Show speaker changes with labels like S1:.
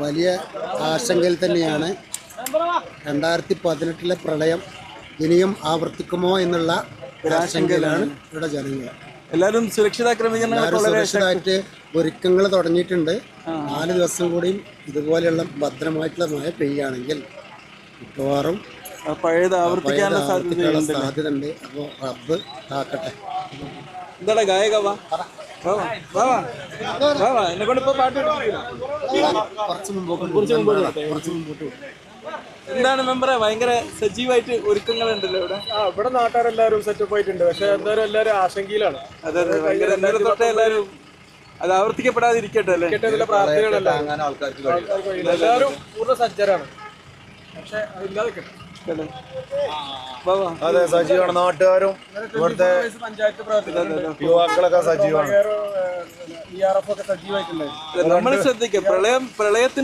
S1: വലിയ ആശങ്കയിൽ തന്നെയാണ്. 2018 പ്രളയം ഇനിയും ആവർത്തിക്കുമോ എന്നുള്ള ആശങ്കയിലാണ് ഇവിടെ ജനങ്ങൾ.
S2: എല്ലാവരും സുരക്ഷിത
S1: സുരക്ഷിതമായിട്ട് ഒരുക്കങ്ങൾ തുടങ്ങിയിട്ടുണ്ട്. 4 ദിവസം കൂടിയും ഇതുപോലെയുള്ള ഭദ്രമായിട്ടുള്ള മഴ പെയ്യുകയാണെങ്കിൽ മിക്കവാറും
S2: പഴയത് ആവർത്തിക്കാനുള്ള
S1: സാധ്യത ഉണ്ട്. അപ്പോൾ റബ്ബ് കാക്കട്ടെ.
S2: എന്താടാ ഗായക എന്നെ കൊണ്ട് ഇപ്പൊ പാട്ട്
S1: കുറച്ച് മുമ്പോട്ട്
S2: എന്താണ് മെമ്പറെ ഭയങ്കര സജീവമായിട്ട് ഒരുക്കങ്ങളുണ്ടല്ലോ ഇവിടെ.
S3: ഇവിടെ നാട്ടുകാരെല്ലാവരും സെറ്റപ്പ് ആയിട്ടുണ്ട്. പക്ഷെ എന്തായാലും എല്ലാവരും ആശങ്കയിലാണ്.
S2: അതെ ഭയങ്കര എന്തായാലും തൊട്ടേ എല്ലാവരും അത് ആവർത്തിക്കപ്പെടാതിരിക്കട്ടെ അല്ലേ.
S3: എല്ലാവരും പൂർണ്ണ സജ്ജരാണ്. പക്ഷെ അതില്ലാതെ
S4: അതെ സജീവമാണ്. നാട്ടുകാരും ഇവിടുത്തെ
S3: പഞ്ചായത്ത് പ്രവർത്തകർ
S4: യുവാക്കളൊക്കെ സജീവമാണ്.
S3: ERF ഒക്കെ സജീവമായിട്ടുണ്ടായിരുന്നു.
S2: നമ്മൾ ശ്രദ്ധിക്കുക പ്രളയത്തിന്